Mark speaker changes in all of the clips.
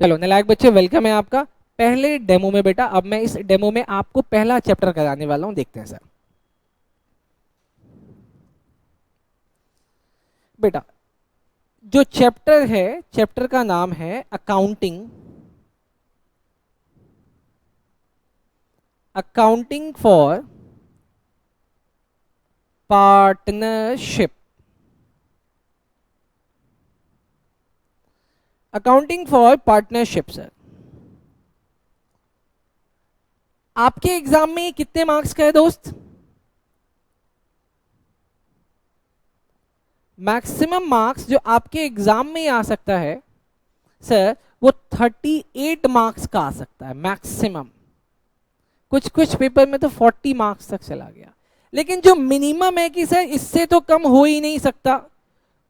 Speaker 1: चलो नालायक बच्चे, वेलकम है आपका पहले डेमो में बेटा। अब मैं इस डेमो में आपको पहला चैप्टर कराने वाला हूं, देखते हैं सर। बेटा जो चैप्टर है, चैप्टर का नाम है accounting. Accounting for partnership. Accounting for partnership sir. आपके एग्जाम में कितने मार्क्स का है दोस्त? मैक्सिमम मार्क्स जो आपके एग्जाम में आ सकता है सर, वो 38 मार्क्स का आ सकता है मैक्सिमम। कुछ कुछ पेपर में तो 40 मार्क्स तक चला गया। लेकिन जो मिनिमम है कि सर इससे तो कम हो ही नहीं सकता,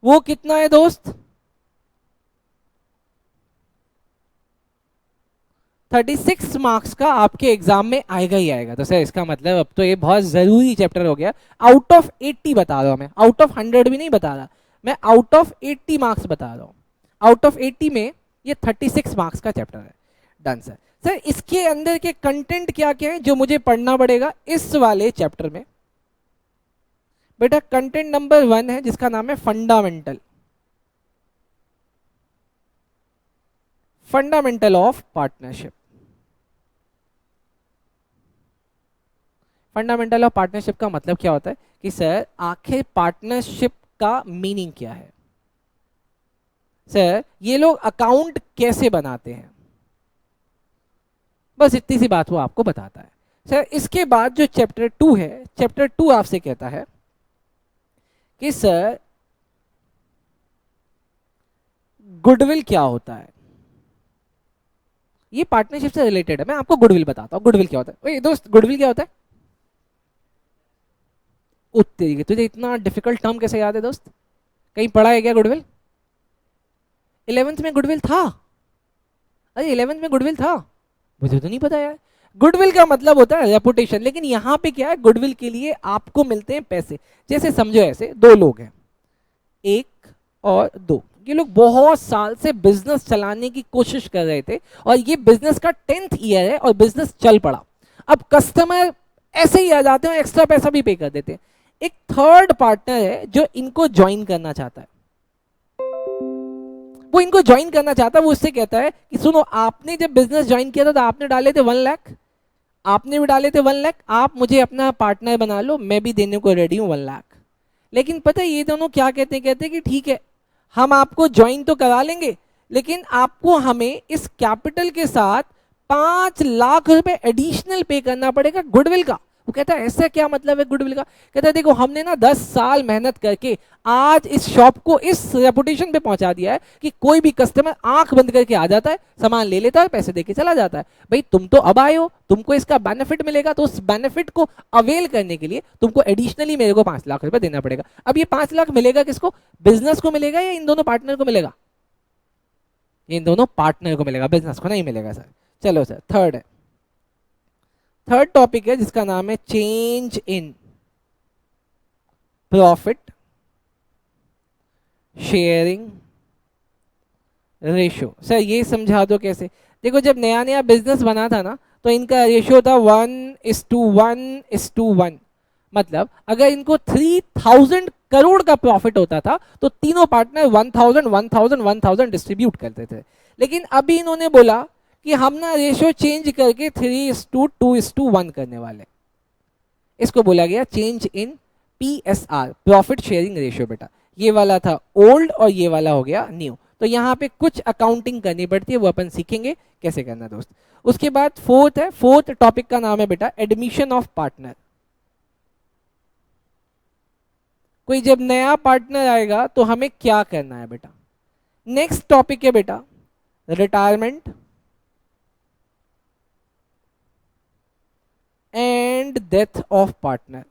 Speaker 1: वो कितना है दोस्त? 36 मार्क्स का आपके एग्जाम में आएगा ही आएगा। तो सर इसका मतलब अब तो ये बहुत जरूरी चैप्टर हो गया। आउट ऑफ 80 बता रहा हूं मैं, आउट ऑफ 100 भी नहीं बता रहा मैं, आउट ऑफ 80 मार्क्स बता रहा हूं। आउट ऑफ 80 में ये 36 मार्क्स का चैप्टर है। Done sir. सर इसके अंदर के कंटेंट क्या क्या है जो मुझे पढ़ना पड़ेगा इस वाले चैप्टर में? बेटा कंटेंट नंबर 1 है जिसका नाम है fundamental. Fundamental of partnership. Fundamental of partnership का मतलब क्या होता है कि सर आखिर पार्टनरशिप का मीनिंग क्या है? सर ये लोग अकाउंट कैसे बनाते हैं, बस इतनी सी बात वो आपको बताता है। सर इसके बाद जो चैप्टर 2 है, चैप्टर 2 आपसे कहता है कि सर गुडविल क्या होता है। ये पार्टनरशिप से रिलेटेड है, मैं आपको गुडविल बताता हूं। गुडविल क्या होता है? ओए दोस्त, गुडविल क्या होता है? उत्तेरी के, तुझे इतना डिफिकल्ट टर्म कैसे याद है दोस्त? कहीं पढ़ा है क्या गुडविल? 11th में गुडविल था? अरे 11th में गुडविल था? मुझे तो नहीं पता यार। गुडविल का मतलब होता है रेपुटेशन, लेकिन यहां पे क्या है, गुडविल के लिए आपको मिलते हैं पैसे। जैसे समझो ऐसे दो लोग हैं, एक और दो, ये लोग बहुत साल से बिजनेस चलाने की कोशिश कर रहे थे और ये बिजनेस का 10th ईयर है और बिजनेस चल पड़ा। अब कस्टमर ऐसे ही आ जाते हैं, एक्स्ट्रा पैसा भी पे कर देते हैं। एक थर्ड पार्टनर है जो इनको ज्वाइन करना चाहता है। वो इनको ज्वाइन करना चाहता है। वो उससे कहता है कि सुनो, आपने जब बिजनेस ज्वाइन किया था तो आपने डाले थे 1 लाख, आपने भी डाले थे 1 लाख, आप मुझे अपना पार्टनर बना लो, मैं भी देने को रेडी हूं 1 लाख। लेकिन पता है ये दोनों क्या कहते हैं? कहते हैं कि ठीक है, हम आपको ज्वाइन तो करा लेंगे, लेकिन आपको हमें इस कैपिटल के साथ 5 लाख रुपए एडिशनल पे करना पड़ेगा गुडविल का। वो कहता है ऐसा क्या मतलब है गुडविल का? कहता है देखो, हमने ना 10 साल मेहनत करके आज इस शॉप को इस रेपुटेशन पे पहुंचा दिया है कि कोई भी कस्टमर आंख बंद करके आ जाता है, सामान ले लेता है, पैसे देके चला जाता है। भाई तुम तो अब आए हो, तुमको इसका बेनिफिट मिलेगा, तो उस बेनिफिट को अवेल करने के लिए तुमको एडिशनली मेरे को 5 लाख रुपए देना पड़ेगा। अब ये 5 लाख मिलेगा किसको? बिजनेस को मिलेगा या इन दोनों पार्टनर को मिलेगा? इन दोनों पार्टनर को मिलेगा, बिजनेस को नहीं मिलेगा सर। चलो सर, थर्ड है, थर्ड टॉपिक है जिसका नाम है change in profit sharing ratio. Sir ये समझा दो कैसे। देखो जब नया नया बिजनेस बना था ना, तो इनका रेशियो था 1:1:1। मतलब अगर इनको 3000 करोड़ का प्रॉफिट होता था तो तीनों पार्टनर 1000 1000 1000 डिस्ट्रीब्यूट करते थे। लेकिन अभी इन्होंने बोला कि हम ना रेशियो चेंज करके 3:2:1 करने वाले। इसको बोला गया change in PSR, profit sharing ratio. बेटा ये वाला था ओल्ड और ये वाला हो गया न्यू। तो यहाँ पे कुछ अकाउंटिंग करनी पड़ती है, वो अपन सीखेंगे कैसे करना दोस्त। उसके बाद फोर्थ है, फोर्थ टॉपिक का नाम है बेटा एडमिशन ऑफ पार्टनर। कोई जब नया पार्टनर आएगा तो हमें क्या करना है बेटा? नेक्स्ट टॉपिक है बेटा retirement and death of partner.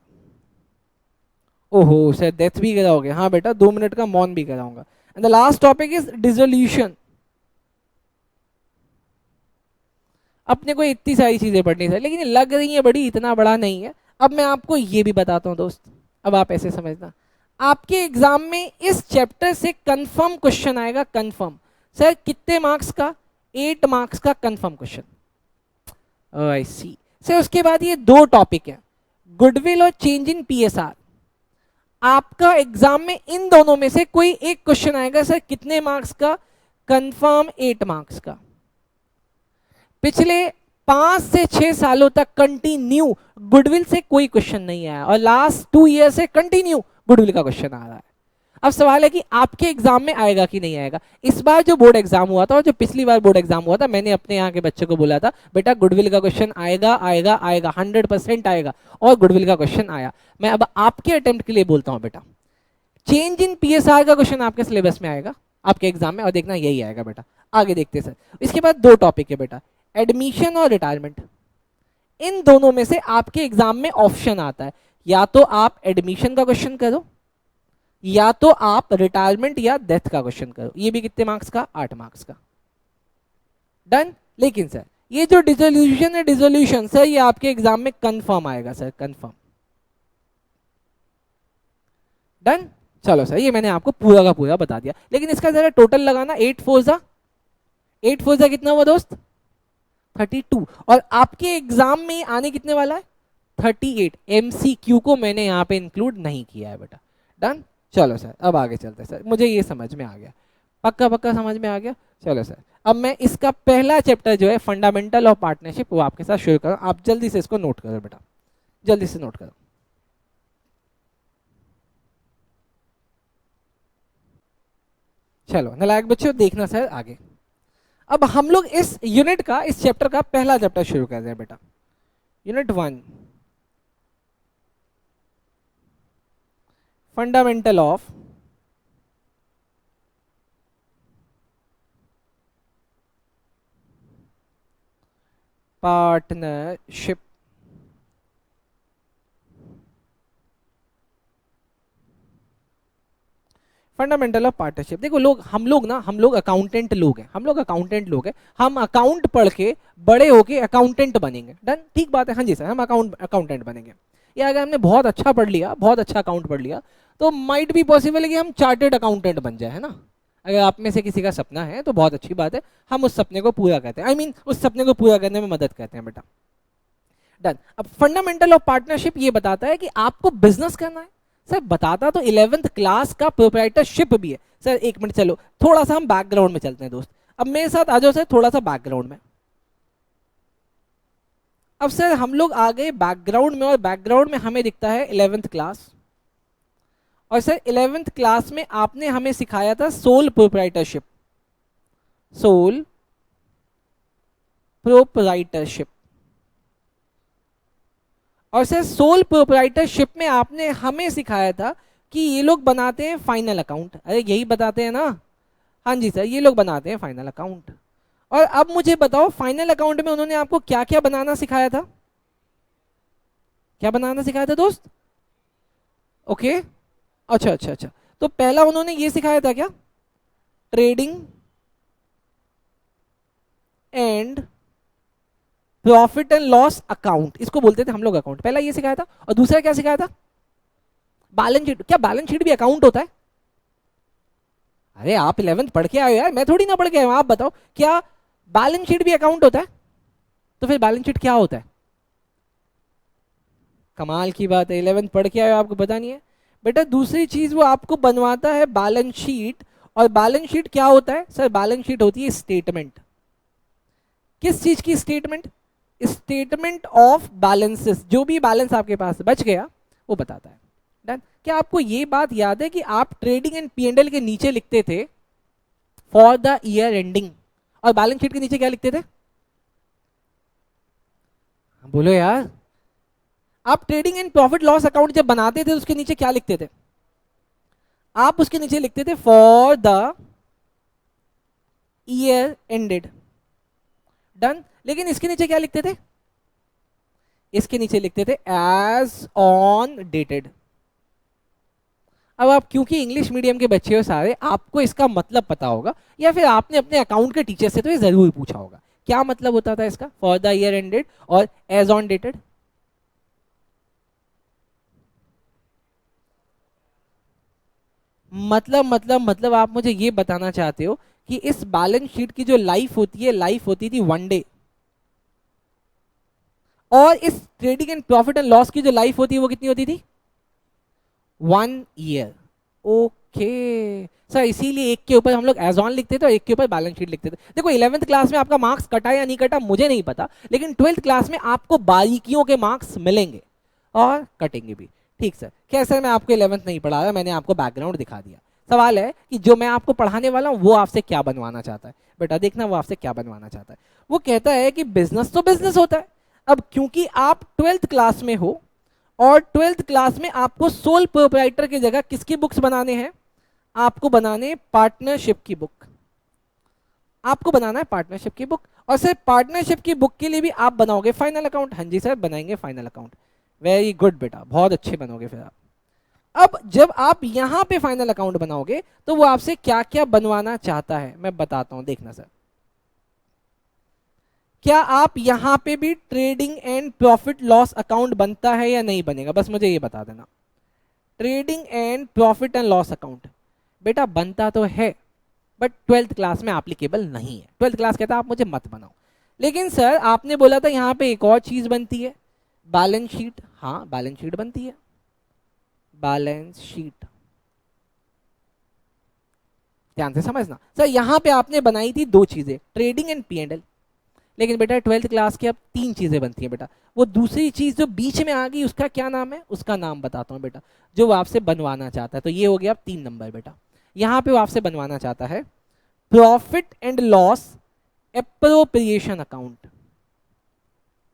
Speaker 1: ओहो सर, डेथ भी कराओगे? हाँ बेटा, 2 मिनट का मौन भी कराऊंगा। And the last topic is dissolution. अपने को इतनी सारी चीजें पढ़नी है लेकिन लग रही है बड़ी, इतना बड़ा नहीं है। अब मैं आपको ये भी बताता हूं दोस्त, अब आप ऐसे समझना, आपके एग्जाम में इस चैप्टर से कंफर्म क्वेश्चन आएगा। कंफर्म। सर कितने मार्क्स का? 8 मार्क्स का कंफर्म क्वेश्चन। आई सी सर। उसके बाद ये 2 टॉपिक है, गुडविल और चेंज इन पीएसआर। आपका एग्जाम में इन दोनों में से कोई एक क्वेश्चन आएगा सर, कितने मार्क्स का? कंफर्म 8 मार्क्स का। पिछले 5 से 6 सालों तक कंटिन्यू गुडविल से कोई क्वेश्चन नहीं आया, और लास्ट 2 ईयर से कंटिन्यू गुडविल का क्वेश्चन आ रहा है। अब सवाल है कि आपके एग्जाम में आएगा कि नहीं आएगा। इस बार जो बोर्ड एग्जाम हुआ था और जो पिछली बार बोर्ड एग्जाम हुआ था, मैंने अपने यहाँ के बच्चे को बोला था बेटा गुडविल का क्वेश्चन आएगा आएगा आएगा, 100% आएगा, और गुडविल का क्वेश्चन आया। मैं अब आपके अटेम्प्ट के लिए बोलता हूँ बेटा, चेंज इन पीएसआर का क्वेश्चन आपके सिलेबस में आएगा आपके एग्जाम में, और देखना यही आएगा बेटा। आगे देखते सर। इसके बाद 2 टॉपिक है बेटा, एडमिशन और रिटायरमेंट। इन दोनों में से आपके एग्जाम में ऑप्शन आता है, या तो आप एडमिशन का क्वेश्चन करो, या तो आप रिटायरमेंट या डेथ का क्वेश्चन करो। ये भी कितने मार्क्स का? 8 मार्क्स का। डन। लेकिन सर ये जो डिसोल्यूशन है, डिसोल्यूशन सर ये आपके एग्जाम में कंफर्म आएगा सर, कंफर्म। डन। चलो सर, ये मैंने आपको पूरा का पूरा बता दिया, लेकिन इसका जरा टोटल लगाना। 8 4 जा कितना हुआ दोस्त? 32। और आपके एग्जाम में आने कितने वाला है? 38। एमसीक्यू को मैंने यहाँ पे इंक्लूड नहीं किया है बेटा। डन। चलो सर, अब आगे चलते हैं सर, मुझे ये समझ में आ गया, पक्का पक्का समझ में आ गया। चलो सर, अब मैं इसका पहला चैप्टर जो है फंडामेंटल ऑफ पार्टनरशिप, वो आपके साथ शुरू करूँ। आप जल्दी से इसको नोट करो बेटा, जल्दी से नोट करो। चलो नालायक बच्चों, देखना सर आगे। अब हम लोग इस यूनिट का, इस चैप्टर का पहला चैप्टर शुरू कर रहे हैं बेटा, unit 1, fundamental of partnership. Fundamental of partnership. देखो लोग, हम लोग अकाउंटेंट लोग हैं, हम अकाउंट पढ़ के बड़े होके अकाउंटेंट बनेंगे। डन, ठीक बात है, हाँ जी सर, हम अकाउंटेंट बनेंगे। या अगर हमने बहुत अच्छा पढ़ लिया, बहुत अच्छा अकाउंट पढ़ लिया, तो माइट भी पॉसिबल है कि हम चार्टेड अकाउंटेंट बन जाए, है ना। अगर आप में से किसी का सपना है तो बहुत अच्छी बात है, हम उस सपने को पूरा करते हैं, उस सपने को पूरा करने में मदद करते हैं बेटा। डन। अब फंडामेंटल ऑफ पार्टनरशिप ये बताता है कि आपको बिजनेस करना है। सर बताता तो 11th क्लास का प्रोप्राइटरशिप भी है। सर 1 मिनट, चलो थोड़ा सा हम बैकग्राउंड में चलते हैं दोस्त, अब मेरे साथ आ जाओ सर थोड़ा सा बैकग्राउंड में। अब सर हम लोग आ गए बैकग्राउंड में, और बैकग्राउंड में हमें दिखता है 11th क्लास। और सर 11th क्लास में आपने हमें सिखाया था सोल प्रोप्राइटरशिप, सोल प्रोप्राइटरशिप। और सर सोल प्रोप्राइटरशिप में आपने हमें सिखाया था कि ये लोग बनाते हैं फाइनल अकाउंट। अरे यही बताते हैं ना? हाँ जी सर, ये लोग बनाते हैं फाइनल अकाउंट। और अब मुझे बताओ, फाइनल अकाउंट में उन्होंने आपको क्या क्या बनाना सिखाया था? क्या बनाना सिखाया था दोस्त? ओके, अच्छा अच्छा अच्छा। तो पहला उन्होंने ये सिखाया था क्या? Trading and profit and loss account, इसको बोलते थे हम लोग अकाउंट, पहला ये सिखाया था। और दूसरा क्या सिखाया था? Balance sheet. क्या बैलेंस शीट भी अकाउंट होता है? अरे आप 11th पढ़ के आए यार, मैं थोड़ी ना पढ़ के आया हूं। आप बताओ, क्या बैलेंस शीट भी अकाउंट होता है? तो फिर बैलेंस शीट क्या होता है? कमाल की बात है, 11th पढ़ के आए हो, आपको पता नहीं है बेटा। दूसरी चीज वो आपको बनवाता है बैलेंस शीट। और बैलेंस शीट क्या होता है? सर बैलेंस शीट होती है स्टेटमेंट। किस चीज की स्टेटमेंट? Statement of balances. जो भी बैलेंस आपके पास बच गया वो बताता है। डन। क्या आपको ये बात याद है कि आप ट्रेडिंग एंड पी&एल के नीचे लिखते थे फॉर द ईयर एंडिंग, और बैलेंस शीट के नीचे क्या लिखते थे? बोलो यार। आप trading and profit loss account जब बनाते थे उसके नीचे क्या लिखते थे? आप उसके नीचे लिखते थे for the year ended. Done. लेकिन इसके नीचे क्या लिखते थे? इसके नीचे लिखते थे एज ऑन डेटेड। अब आप क्योंकि इंग्लिश मीडियम के बच्चे हो सारे, आपको इसका मतलब पता होगा, या फिर आपने अपने अकाउंट के टीचर से तो ये जरूर पूछा होगा, क्या मतलब होता था इसका फॉर द ईयर एंडेड और एज ऑन डेटेड? मतलब आप मुझे ये बताना चाहते हो कि इस बैलेंस शीट की जो लाइफ होती है, लाइफ होती थी 1 डे, और इस trading and profit and loss की जो लाइफ होती है वो कितनी होती थी? 1 ईयर। ओके सर, इसीलिए एक के ऊपर हम लोग एज ऑन लिखते थे और एक के ऊपर बैलेंस शीट लिखते थे। देखो 11th क्लास में आपका मार्क्स कटा या नहीं कटा मुझे नहीं पता, लेकिन 12th क्लास में आपको बारीकियों के मार्क्स मिलेंगे और कटेंगे भी। ठीक सर, क्या सर मैं आपको 11th नहीं पढ़ा रहा, मैंने आपको बैकग्राउंड दिखा दिया। सवाल है कि जो मैं आपको पढ़ाने वाला हूँ वो आपसे क्या बनवाना चाहता है। बेटा देखना वो आपसे क्या बनवाना चाहता है। वो कहता है कि बिजनेस तो बिजनेस होता है। अब क्योंकि आप 12th क्लास में हो और 12th क्लास में आपको सोल प्रोप्राइटर की जगह किसकी बुक्स बनाने हैं? आपको बनाने पार्टनरशिप की बुक। आपको बनाना है पार्टनरशिप की बुक, और सिर्फ पार्टनरशिप की बुक के लिए भी आप बनाओगे फाइनल अकाउंट। हाँ जी सर बनाएंगे फाइनल अकाउंट। वेरी गुड बेटा, बहुत अच्छे बनोगे फिर आप। अब जब आप यहां पे फाइनल अकाउंट बनाओगे तो वो आपसे क्या क्या बनवाना चाहता है मैं बताता हूं, देखना सर। क्या आप यहां पे भी trading and profit loss account बनता है या नहीं बनेगा, बस मुझे ये बता देना। Trading and profit and loss account बेटा बनता तो है, बट 12th क्लास में एप्लीकेबल नहीं है। 12th क्लास कहता है आप मुझे मत बनाओ। लेकिन सर आपने बोला था यहां पे एक और चीज बनती है, बैलेंस शीट। हाँ बैलेंस शीट बनती है, बैलेंस शीट। ध्यान से समझना सर, यहां पे आपने बनाई थी 2 चीजें, ट्रेडिंग एंड P&L। लेकिन बेटा 12th क्लास की अब 3 चीजें बनती हैं बेटा। वो दूसरी चीज जो बीच में आ गई उसका क्या नाम है, उसका नाम बताता हूं बेटा, जो वो आपसे बनवाना चाहता है। तो ये हो गया 3 नंबर बेटा। यहां पे वो आपसे बनवाना चाहता है profit and loss appropriation account.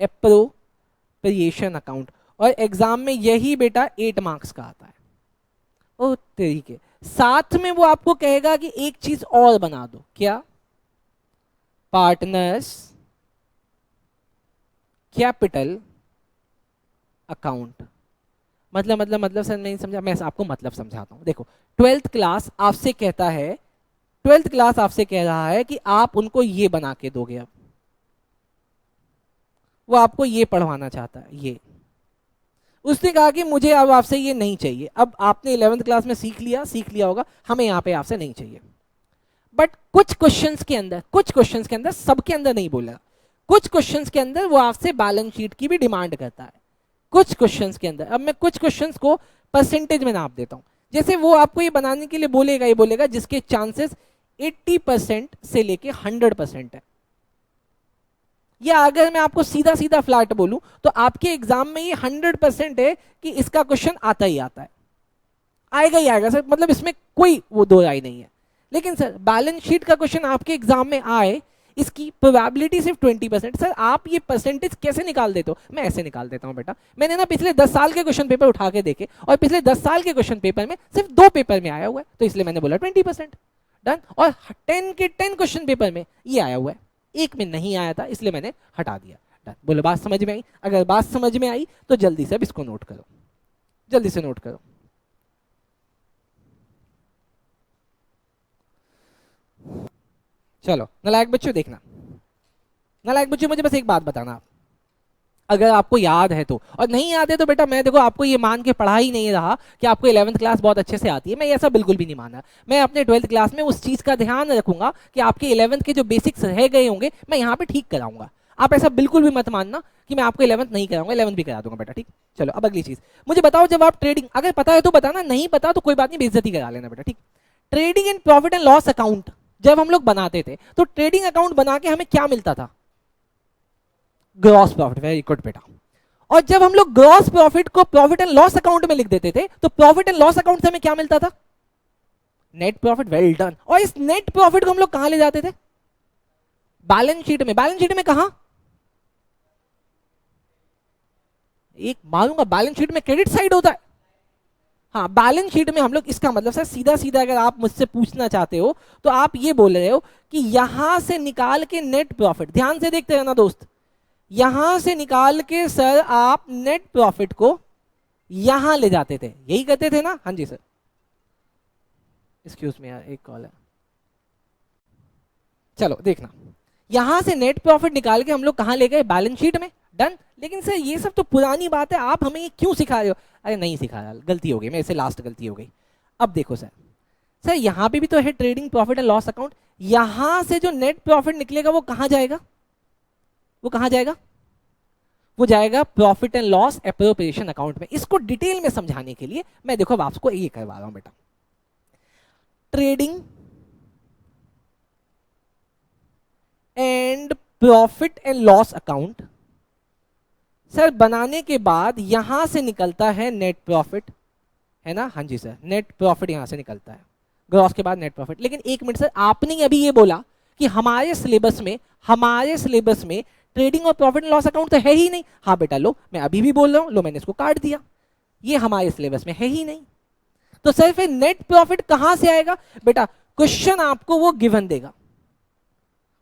Speaker 1: Appropriation account, और एग्जाम में यही बेटा 8 मार्क्स का आता है। ओ तरीके, साथ में वो आपको कहेगा कि एक चीज और बना दो, क्या? Partners capital account. मतलब सर नहीं समझा, मैं आपको मतलब समझाता हूं। देखो 12th क्लास आपसे कहता है, 12th क्लास आपसे कह रहा है कि आप उनको ये बना के दोगे। अब वो आपको ये पढ़वाना चाहता है, ये। उसने कहा कि मुझे अब आपसे ये नहीं चाहिए। अब आपने 11th क्लास में सीख लिया होगा, हमें यहाँ पे आपसे नहीं चाहिए। बट कुछ क्वेश्चंस के अंदर सबके अंदर नहीं बोला, कुछ क्वेश्चंस के अंदर वो आपसे बैलेंस शीट की भी डिमांड करता है। कुछ क्वेश्चंस के अंदर, अब मैं कुछ क्वेश्चंस को परसेंटेज में नाप देता हूं। जैसे वो आपको ये बनाने के लिए बोलेगा जिसके चांसेस 80% से लेके 100% है। या अगर मैं आपको सीधा सीधा फ्लैट बोलूं तो आपके एग्जाम में ये 100% है कि इसका क्वेश्चन आता ही आता है, आएगा ही आएगा सर, मतलब इसमें कोई वो दो राय नहीं है। लेकिन सर बैलेंस शीट का क्वेश्चन आपके एग्जाम में आए, इसकी प्रोबेबिलिटी सिर्फ 20%। सर आप ये परसेंटेज कैसे निकाल देते हो? मैं ऐसे निकाल देता हूं बेटा। मैंने ना पिछले 10 साल के क्वेश्चन पेपर उठा के देखे, और पिछले 10 साल के क्वेश्चन पेपर में सिर्फ 2 पेपर में आया हुआ है, तो इसलिए मैंने बोला 20%। डन। और 10 के 10 क्वेश्चन पेपर में ये आया हुआ है, एक में नहीं आया था, इसलिए मैंने हटा दिया। डन। बोलो बात समझ में आई? अगर बात समझ में आई तो जल्दी से अब इसको नोट करो, जल्दी से नोट करो। चलो नालायक बच्चों देखना, नालायक बच्चों मुझे बस एक बात बताना आप, अगर आपको याद है तो, और नहीं याद है तो बेटा मैं देखो आपको ये मान के पढ़ा ही नहीं रहा कि आपको 11th क्लास बहुत अच्छे से आती है। मैं ऐसा बिल्कुल भी नहीं माना। मैं अपने 12th क्लास में उस चीज का ध्यान रखूंगा कि आपके 11th के जो बेसिक्स रह गए होंगे मैं यहाँ पे ठीक कराऊंगा। आप ऐसा बिल्कुल भी मत मानना कि मैं आपको 11th नहीं कराऊंगा, 11th भी करा दूंगा बेटा। ठीक, चलो अब अगली चीज मुझे बताओ, जब आप ट्रेडिंग, अगर पता है तो बताना, नहीं पता तो कोई बात नहीं, बेइज्जती करा लेना बेटा। ठीक, trading and profit and loss account जब हम लोग बनाते थे तो ट्रेडिंग अकाउंट बना के हमें क्या मिलता था? Gross profit. वेरी गुड बेटा। और जब हम लोग ग्रॉस प्रॉफिट को प्रॉफिट एंड लॉस अकाउंट में लिख देते थे तो प्रॉफिट एंड लॉस अकाउंट से हमें क्या मिलता था? Net profit. Well done. और इस नेट प्रॉफिट को हम लोग कहां ले जाते थे? बैलेंस शीट में। बैलेंस शीट में कहां? एक मालूंगा, बैलेंस शीट में क्रेडिट साइड होता है। हाँ बैलेंस शीट में हम लोग, इसका मतलब सर सीधा सीधा अगर आप मुझसे पूछना चाहते हो तो आप ये बोल रहे हो कि यहां से निकाल के नेट प्रॉफिट, ध्यान से देखते रहना दोस्त, यहां से निकाल के सर आप नेट प्रॉफिट को यहां ले जाते थे, यही करते थे ना? हाँ जी सर। एक्सक्यूज मी यार, एक कॉल है। चलो देखना, यहां से नेट प्रॉफिट निकाल के हम लोग कहां ले गए? बैलेंस शीट में। डन। लेकिन सर ये सब तो पुरानी बात है, आप हमें ये क्यों सिखा रहे हो? अरे नहीं सिखाया, गलती हो गई, मेरे से लास्ट गलती हो गई। अब देखो सर, सर यहाँ पे भी तो है trading profit and loss account, यहां से जो नेट प्रॉफिट निकलेगा वो कहां जाएगा, वो कहां जाएगा, वो जाएगा profit and loss appropriation account में। इसको डिटेल में समझाने के लिए मैं देखो आपको ये करवा रहा हूं बेटा, trading and profit and loss account sir बनाने के बाद यहां से निकलता है नेट प्रॉफिट, है ना, हाँ जी सर, नेट प्रॉफिट यहां से निकलता है, ग्रॉस के बाद नेट प्रॉफिट। लेकिन एक मिनट सर, आपने अभी ये बोला कि हमारे सिलेबस में ट्रेडिंग और प्रॉफिट एंड लॉस अकाउंट तो है ही नहीं। हाँ बेटा लो, मैं अभी भी बोल रहा हूं, लो मैंने इसको काट दिया, ये हमारे सिलेबस में है ही नहीं। तो सर फिर नेट प्रॉफिट कहां से आएगा बेटा, क्वेश्चन आपको वो गिवन देगा,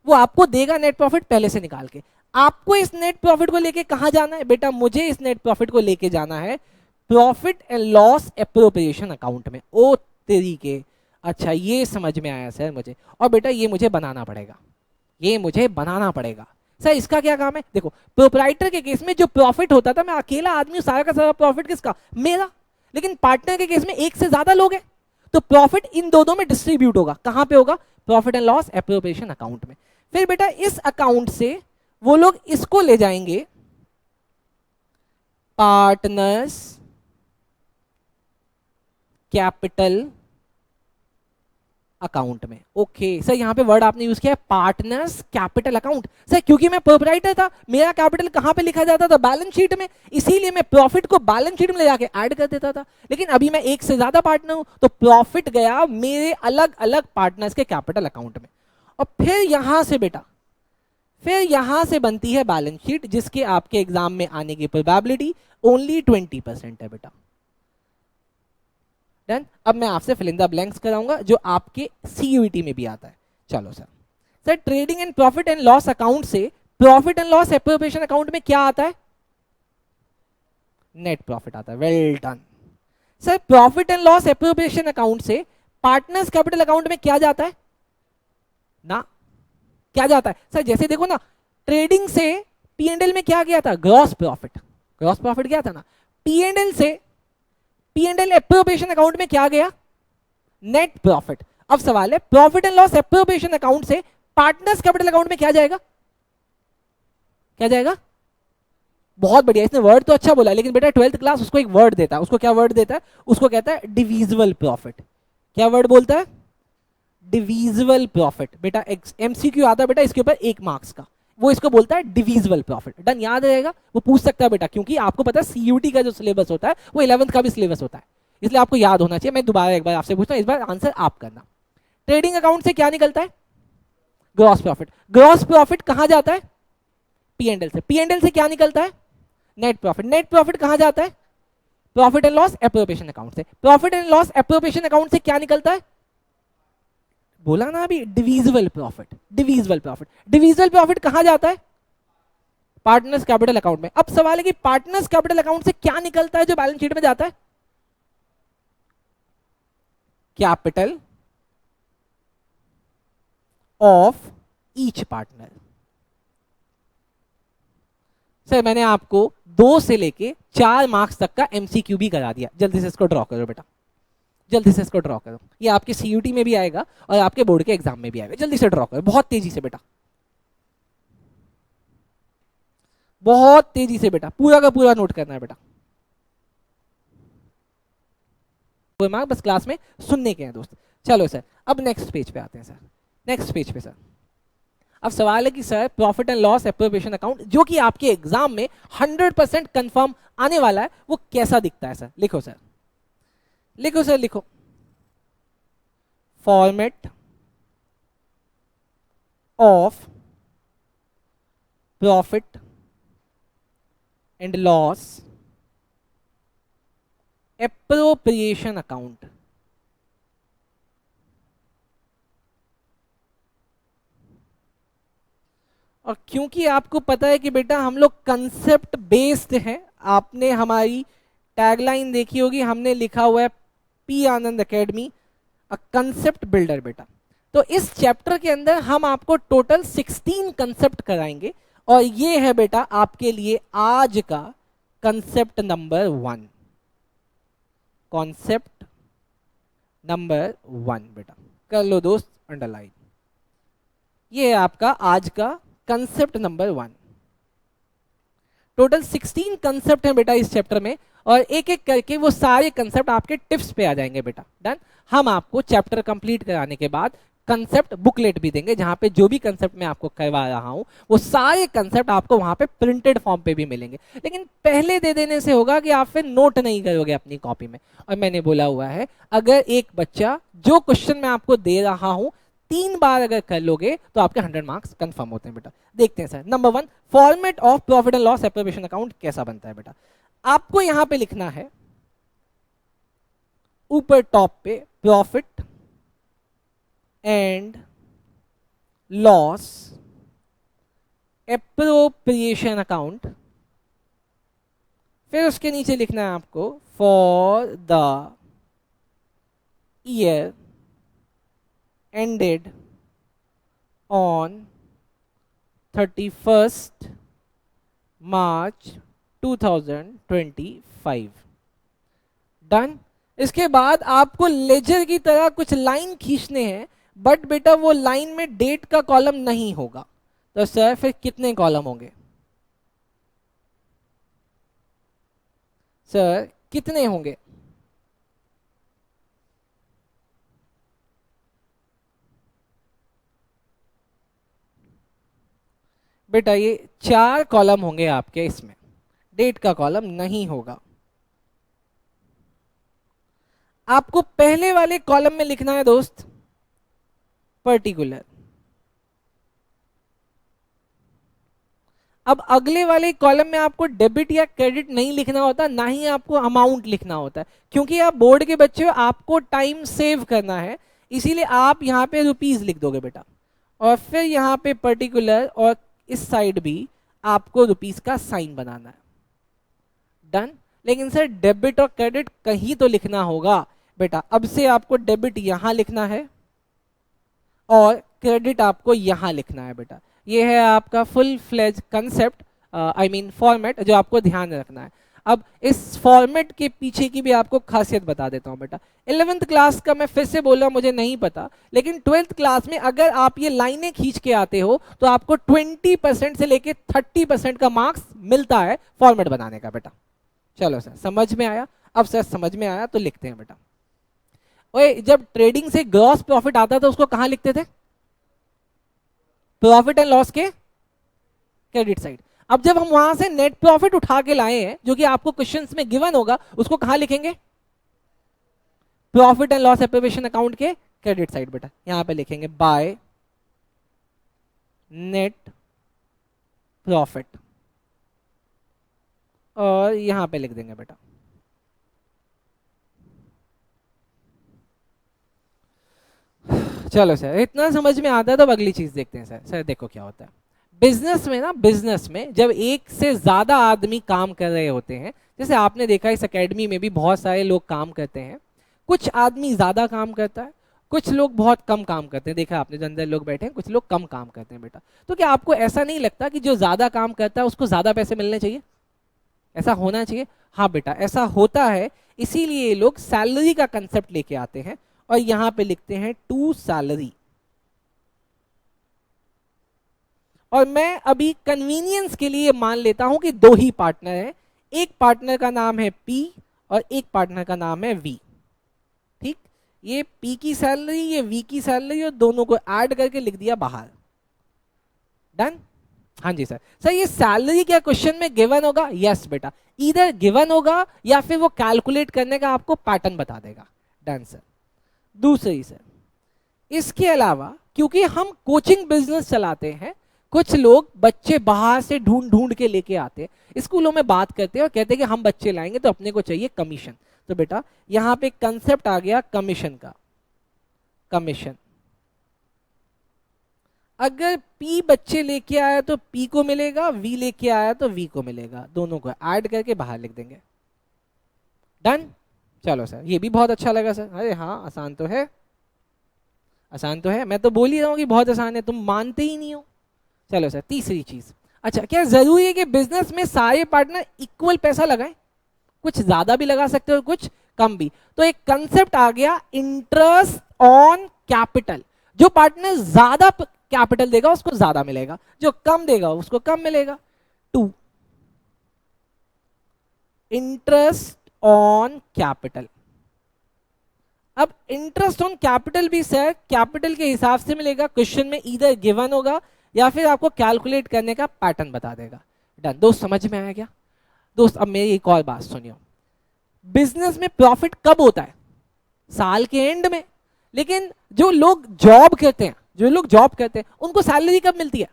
Speaker 1: वो आपको देगा नेट प्रॉफिट पहले से निकाल के, आपको इस नेट प्रॉफिट को लेके कहां जाना है बेटा, मुझे इस नेट प्रॉफिट को लेके जाना है profit and loss appropriation account में। ओ तरीके, अच्छा ये समझ में आया सर मुझे, और बेटा ये मुझे बनाना पड़ेगा, ये मुझे बनाना पड़ेगा। सर इसका क्या काम है, देखो प्रोप्राइटर के केस में जो प्रॉफिट होता था, मैं अकेला आदमी, सारा का सारा प्रॉफिट किसका, मेरा। लेकिन पार्टनर के केस में एक से ज्यादा लोग हैं, तो प्रॉफिट इन दोनों में डिस्ट्रीब्यूट होगा, कहां पे होगा, profit and loss appropriation account में। फिर बेटा इस अकाउंट से वो लोग इसको ले जाएंगे पार्टनर्स कैपिटल अकाउंट में। ओके सर, यहां पे वर्ड आपने यूज किया है पार्टनर्स कैपिटल अकाउंट। सर क्योंकि मैं प्रोप्राइटर था, मेरा कैपिटल कहां पे लिखा जाता था, बैलेंस शीट में, इसीलिए मैं प्रॉफिट को बैलेंस शीट में ले जाके ऐड कर देता था। लेकिन अभी मैं एक से ज्यादा पार्टनर हूं, तो प्रॉफिट गया मेरे अलग अलग पार्टनर्स के कैपिटल अकाउंट में। और फिर यहां से बेटा, फिर यहां से बनती है बैलेंस शीट, जिसके आपके एग्जाम में आने की प्रोबेबिलिटी ओनली 20% है बेटा। डन। अब मैं आपसे फिल इन द ब्लैंक्स कराऊंगा जो आपके सीयूईटी में भी आता है। चलो sir, sir trading and profit and loss account से profit and loss appropriation account में क्या आता है, नेट प्रॉफिट आता है। Well done. Sir profit and loss appropriation account से पार्टनर्स कैपिटल अकाउंट में क्या जाता है ना, क्या जाता है सर, जैसे देखो ना, ट्रेडिंग से पी&एल में क्या गया था, ग्रॉस प्रॉफिट, ग्रॉस प्रॉफिट गया था ना, पी&एल से पी&एल एप्रोप्रिएशन अकाउंट में क्या गया, नेट प्रॉफिट। अब सवाल है profit and loss appropriation account से पार्टनर्स कैपिटल अकाउंट में क्या जाएगा, क्या जाएगा, बहुत बढ़िया, इसने वर्ड तो अच्छा बोला, लेकिन बेटा 12th क्लास उसको एक वर्ड देता है, उसको क्या वर्ड देता है, उसको कहता है डिविजिबल प्रॉफिट। क्या वर्ड बोलता है, डिविजिबल प्रॉफिट। बेटा एमसीक्यू आता है बेटा इसके ऊपर 1 मार्क्स का, वो इसको बोलता है डिविजिबल प्रॉफिट। डन, याद रहेगा, वो पूछ सकता है बेटा, क्योंकि आपको पता है सीयूटी का जो सिलेबस होता है वो 11th का भी सिलेबस होता है, इसलिए आपको याद होना चाहिए। मैं दोबारा एक बार आपसे पूछता हूं, इस बार आंसर आप करना। ट्रेडिंग अकाउंट से क्या निकलता है, ग्रॉस प्रॉफिट। ग्रॉस प्रॉफिट कहां जाता है, पी&एल से। पी&एल से क्या निकलता है, नेट प्रॉफिट। नेट प्रॉफिट कहां जाता है, profit and loss appropriation account से। Profit and loss appropriation account से क्या निकलता है, बोला ना अभी, divisible profit. Divisible profit, divisible profit कहां जाता है, पार्टनर्स कैपिटल अकाउंट में। अब सवाल है कि पार्टनर्स कैपिटल अकाउंट से क्या निकलता है जो बैलेंस शीट में जाता है, capital of each partner. Sir मैंने आपको 2 से लेके 4 मार्क्स तक का एमसीक्यू भी करा दिया, जल्दी से इसको ड्रॉ करो बेटा, जल्दी से इसको ड्रॉ करो, ये आपके सीयूटी में भी आएगा और आपके बोर्ड के एग्जाम में भी आएगा। जल्दी से ड्रॉ करो, बहुत तेजी से बेटा, बहुत तेजी से बेटा, पूरा का पूरा नोट करना है बेटा। कोई मार्क बस क्लास में सुनने के हैं दोस्त। चलो सर, अब नेक्स्ट पेज पे आते हैं सर, नेक्स्ट पेज पे सर। अब सवाल है कि sir profit and loss appropriation account जो कि आपके एग्जाम में 100% कंफर्म आने वाला है, वो कैसा दिखता है सर। लिखो सर, लिखो सर, लिखो, format of profit and loss appropriation account. और क्योंकि आपको पता है कि बेटा हम लोग कंसेप्ट बेस्ड हैं, आपने हमारी टैगलाइन देखी होगी, हमने लिखा हुआ है P Anand academy a concept builder बेटा। तो इस चैप्टर के अंदर हम आपको टोटल 16 कंसेप्ट कराएंगे, और ये है बेटा आपके लिए आज का कंसेप्ट नंबर 1। कॉन्सेप्ट नंबर 1 बेटा, कर लो दोस्त अंडरलाइन। ये है आपका आज का कंसेप्ट नंबर 1। टोटल 16 कंसेप्ट हैं बेटा इस चैप्टर में, और एक एक करके वो सारे कंसेप्ट आपके टिप्स पे आ जाएंगे बेटा। डन। हम आपको चैप्टर कंप्लीट कराने के बाद कंसेप्ट बुकलेट भी देंगे, जहां पे जो भी कंसेप्ट मैं आपको करवा रहा हूं वो सारे कंसेप्ट आपको वहां पे प्रिंटेड फॉर्म पे भी मिलेंगे। लेकिन पहले दे देने से होगा कि आप फिर नोट नहीं करोगे अपनी कॉपी में। और मैंने बोला हुआ है, अगर एक बच्चा जो क्वेश्चन मैं आपको दे रहा हूं 3 बार अगर कर लोगे तो आपके 100 मार्क्स कंफर्म होते हैं बेटा। देखते हैं sir. Number 1, format of profit and loss separation account कैसा बनता है बेटा। आपको यहां पे लिखना है ऊपर टॉप पे profit and loss appropriation account, फिर उसके नीचे लिखना है आपको for the year ended on 31st March 2025। Done. इसके बाद आपको लेजर की तरह कुछ लाइन खींचने हैं, बट बेटा वो लाइन में डेट का कॉलम नहीं होगा। तो सर फिर कितने कॉलम होंगे? सर कितने होंगे? बेटा ये 4 कॉलम होंगे आपके, इसमें डेट का कॉलम नहीं होगा। आपको पहले वाले कॉलम में लिखना है दोस्त पर्टिकुलर। अब अगले वाले कॉलम में आपको डेबिट या क्रेडिट नहीं लिखना होता, ना ही आपको अमाउंट लिखना होता है, क्योंकि आप बोर्ड के बच्चे हो, आपको टाइम सेव करना है, इसीलिए आप यहाँ पे रुपीज लिख दोगे बेटा, और फिर यहाँ पे पर्टिकुलर, और इस साइड भी आपको रुपीस का साइन बनाना है। डन। लेकिन सर डेबिट और क्रेडिट कहीं तो लिखना होगा बेटा। अब से आपको डेबिट यहां लिखना है और क्रेडिट आपको यहां लिखना है बेटा। ये है आपका full fledged concept, I mean format, जो आपको ध्यान रखना है। अब इस फॉर्मेट के पीछे की भी आपको खासियत बता देता हूं बेटा। 11th क्लास का मैं फिर से बोल रहा हूं, मुझे नहीं पता, लेकिन 12th क्लास में अगर आप ये लाइनें खींच के आते हो तो आपको 20% से लेके 30% का मार्क्स मिलता है फॉर्मेट बनाने का बेटा। चलो सर समझ में आया? अब सर समझ में आया तो लिखते हैं बेटा। ओए, जब ट्रेडिंग से ग्रॉस प्रॉफिट आता था उसको कहां लिखते थे? प्रॉफिट एंड लॉस के क्रेडिट साइड। अब जब हम वहां से नेट प्रॉफिट उठा के लाए हैं, जो कि आपको क्वेश्चंस में गिवन होगा, उसको कहां लिखेंगे? Profit and loss appropriation account के क्रेडिट साइड बेटा। यहां पे लिखेंगे बाय नेट प्रॉफिट, और यहां पे लिख देंगे बेटा चलो सर इतना समझ में आता है, तो अब अगली चीज देखते हैं। सर देखो क्या होता है बिजनेस में ना, बिजनेस में जब एक से ज्यादा आदमी काम कर रहे होते हैं, जैसे आपने देखा इस एकेडमी में भी बहुत सारे लोग काम करते हैं, कुछ आदमी ज्यादा काम करता है, कुछ लोग बहुत कम काम करते हैं। देखा आपने जो अंदर लोग बैठे हैं, कुछ लोग कम काम करते हैं बेटा। तो क्या आपको ऐसा नहीं लगता कि जो ज्यादा काम करता है उसको ज्यादा पैसे मिलने चाहिए? ऐसा होना चाहिए? हाँ बेटा ऐसा होता है, इसीलिए ये लोग सैलरी का कंसेप्ट लेके आते हैं और यहां पे लिखते हैं टू सैलरी। और मैं अभी कन्वीनियंस के लिए मान लेता हूं कि 2 ही पार्टनर हैं, एक पार्टनर का नाम है पी और एक पार्टनर का नाम है वी। ठीक, ये पी की सैलरी, ये वी की सैलरी, और दोनों को ऐड करके लिख दिया बाहर। डन। हाँ जी सर। सर ये सैलरी क्या क्वेश्चन में गिवन होगा? यस बेटा, इधर गिवन होगा या फिर वो कैलकुलेट करने का आपको पैटर्न बता देगा। Done sir. दूसरी सर, इसके अलावा क्योंकि हम कोचिंग बिजनेस चलाते हैं, कुछ लोग बच्चे बाहर से ढूंढ ढूंढ के लेके आते हैं, स्कूलों में बात करते हैं और कहते हैं कि हम बच्चे लाएंगे तो अपने को चाहिए कमीशन। तो बेटा यहां पे कंसेप्ट आ गया कमीशन का। कमीशन, अगर पी बच्चे लेके आया तो पी को मिलेगा, वी लेके आया तो वी को मिलेगा, दोनों को ऐड करके बाहर लिख देंगे। डन। चलो सर ये भी बहुत अच्छा लगा सर। अरे हाँ आसान तो है, आसान तो है, मैं तो बोल ही रहा हूँ कि बहुत आसान है, तुम मानते ही नहीं हो। चलो सर तीसरी चीज, अच्छा क्या जरूरी है कि बिजनेस में सारे पार्टनर इक्वल पैसा लगाएं? कुछ ज्यादा भी लगा सकते हो, कुछ कम भी। तो एक कंसेप्ट आ गया इंटरेस्ट ऑन कैपिटल। जो पार्टनर ज्यादा कैपिटल देगा उसको ज्यादा मिलेगा, जो कम देगा उसको कम मिलेगा। Two, interest on capital. अब इंटरेस्ट ऑन कैपिटल भी सर कैपिटल के हिसाब से मिलेगा, क्वेश्चन में इधर गिवन होगा या फिर आपको कैलकुलेट करने का पैटर्न बता देगा। डन दोस्त, समझ में आया क्या? दोस्त अब मेरी एक और बात सुनियो, बिजनेस में प्रॉफिट कब होता है? साल के एंड में। लेकिन जो लोग जॉब करते हैं, जो लोग जॉब करते हैं उनको सैलरी कब मिलती है?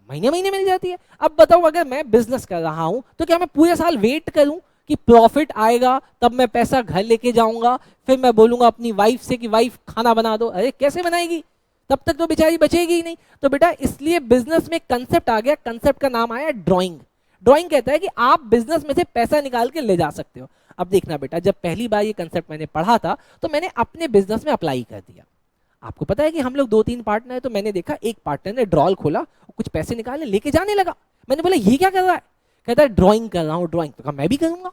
Speaker 1: महीने महीने मिल जाती है। अब बताओ अगर मैं बिजनेस कर रहा हूं तो क्या मैं पूरे साल वेट करूं कि प्रॉफिट आएगा तब मैं पैसा घर लेके जाऊंगा, फिर मैं बोलूंगा अपनी वाइफ से कि वाइफ खाना बना दो? अरे कैसे बनाएगी, तब तक तो बेचारी बचेगी ही नहीं। तो बेटा इसलिए बिजनेस में कंसेप्ट आ गया, कंसेप्ट का नाम आया ड्राइंग। ड्राइंग कहता है कि आप बिजनेस में से पैसा निकाल के ले जा सकते हो। अब देखना बेटा, जब पहली बार ये कंसेप्ट मैंने पढ़ा था तो मैंने अपने बिजनेस में अप्लाई कर दिया। आपको पता है कि हम लोग 2-3 पार्टनर है, तो मैंने देखा एक पार्टनर ने ड्रॉल खोला, कुछ पैसे निकाले लेके जाने लगा। मैंने बोला ये क्या कर रहा है? कहता है ड्राइंग कर रहा हूँ। ड्राइंग तो कहा मैं भी करूंगा।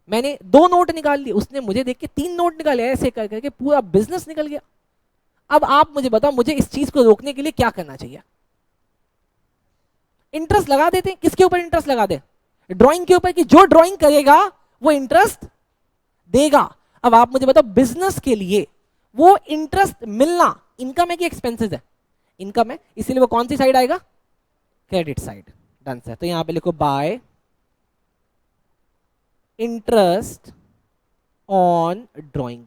Speaker 1: मैंने 2 नोट निकाल लिए, उसने मुझे देख के 3 नोट निकाले, ऐसे कर करके पूरा बिजनेस निकल गया। अब आप मुझे बताओ, मुझे इस चीज को रोकने के लिए क्या करना चाहिए? इंटरेस्ट लगा देते हैं। किसके ऊपर इंटरेस्ट लगा दे? ड्राइंग के ऊपर, कि जो ड्राइंग करेगा वो इंटरेस्ट देगा। अब आप मुझे बताओ, बिजनेस के लिए वो इंटरेस्ट मिलना इनकम है कि एक्सपेंसेस है? इनकम है, इसीलिए वो कौन सी साइड आएगा? Credit side. डन सर, तो यहां पे लिखो bye interest on drawing.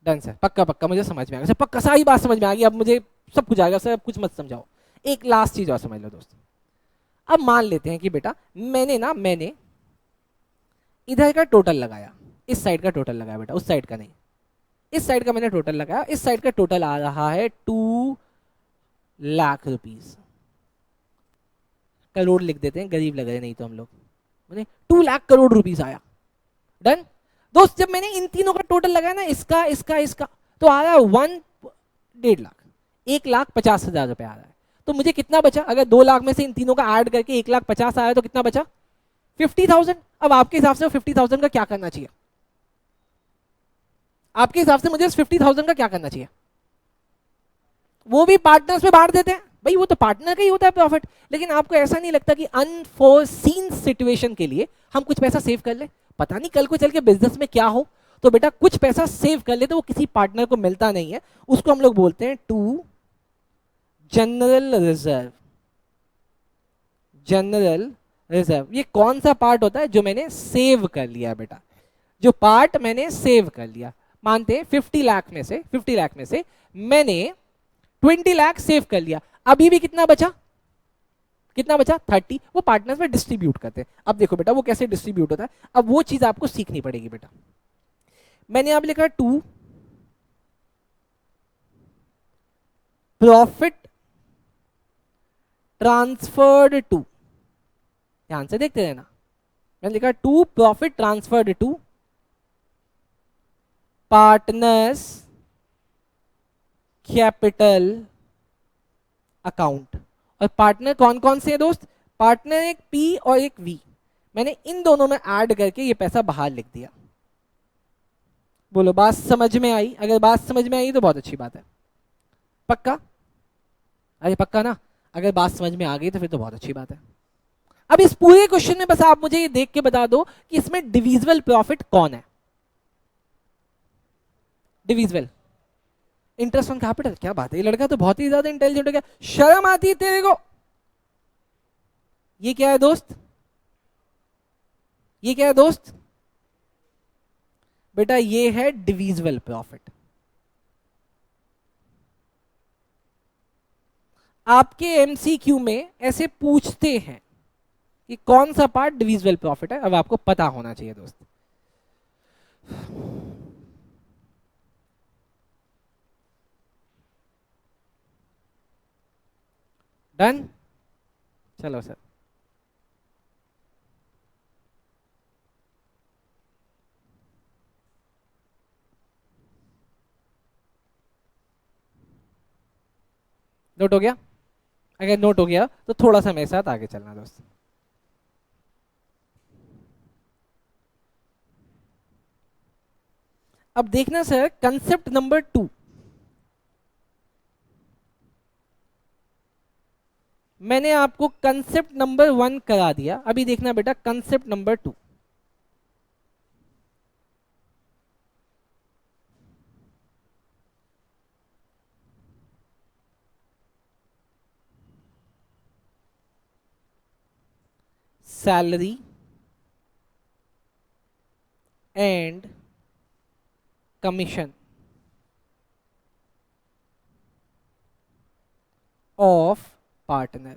Speaker 1: Done sir, पक्का पक्का मुझे समझ में आ गया सर, पक्का सारी बात समझ में आ गई। अब मुझे सब कुछ आ गया सर, अब कुछ मत समझाओ। एक लास्ट चीज और समझ लो दोस्तों। अब मान लेते हैं कि बेटा मैंने इधर का टोटल लगाया, इस साइड का टोटल लगाया बेटा, उस साइड का नहीं, इस साइड का मैंने टोटल लगाया। इस साइड का टोटल आ रहा है 2 लाख रुपीस। करोड़ लिख देते हैं, गरीब लग रहे नहीं तो हम लोग। 2 लाख करोड़ रुपीस आया। डन दोस्त, जब मैंने इन तीनों का टोटल लगाया ना, इसका इसका इसका, तो आ रहा है 1.5 लाख, 1,50,000 रुपए आ रहा है। तो मुझे कितना बचा? अगर 2 लाख में से इन तीनों का ऐड करके 1,50,000 आया तो कितना बचा? 50,000। अब आपके हिसाब से 50,000 का क्या करना चाहिए? आपके हिसाब से मुझे 50,000 का क्या करना चाहिए? वो भी पार्टनर्स में बांट देते हैं भाई, वो तो पार्टनर का ही होता है प्रॉफिट। लेकिन आपको ऐसा नहीं लगता कि अनफोर्सीन सिचुएशन के लिए हम कुछ पैसा सेव कर ले? पता नहीं कल को चल के बिजनेस में क्या हो, तो बेटा कुछ पैसा सेव कर ले, तो वो किसी पार्टनर को मिलता नहीं है, उसको हम लोग बोलते हैं two general reserve. General reserve ये कौन सा पार्ट होता है? जो मैंने सेव कर लिया बेटा, जो पार्ट मैंने सेव कर लिया। मानते हैं 50 लाख में से मैंने 20 लाख सेव कर लिया। अभी भी कितना बचा? कितना बचा? 30। वो पार्टनर्स में डिस्ट्रीब्यूट करते हैं। अब देखो बेटा वो कैसे डिस्ट्रीब्यूट होता है, अब वो चीज आपको सीखनी पड़ेगी बेटा। मैंने यहां पे लिखा 2 प्रॉफिट ट्रांसफर्ड टू, ध्यान से देखते रहना। मैंने लिखा 2 profit transferred to partners capital account. और पार्टनर कौन कौन से हैं दोस्त? पार्टनर एक पी और एक वी। मैंने इन दोनों में ऐड करके ये पैसा बाहर लिख दिया। बोलो बात समझ में आई? अगर बात समझ में आई तो बहुत अच्छी बात है। पक्का? अरे पक्का ना? अगर बात समझ में आ गई तो फिर तो बहुत अच्छी बात है। अब इस पूरे क्वेश्चन में बस आप मुझे ये देख के बता दो कि इसमें डिविजिबल प्रॉफिट कौन है? Divisible interest on capital. क्या बात है, ये लड़का तो बहुत ही ज्यादा इंटेलिजेंट हो गया। शर्म आती है तेरे को? ये क्या है दोस्त? ये क्या है दोस्त? बेटा ये है डिविजिबल प्रॉफिट। आपके एमसीक्यू में ऐसे पूछते हैं कि कौन सा पार्ट डिविजिबल प्रॉफिट है। अब आपको पता होना चाहिए दोस्त। डन? चलो सर, नोट हो गया? अगर नोट हो गया तो थोड़ा सा मेरे साथ आगे चलना दोस्त। अब देखना सर कंसेप्ट नंबर 2। मैंने आपको कंसेप्ट नंबर 1 करा दिया, अभी देखना बेटा concept number 2। Salary and commission of partner.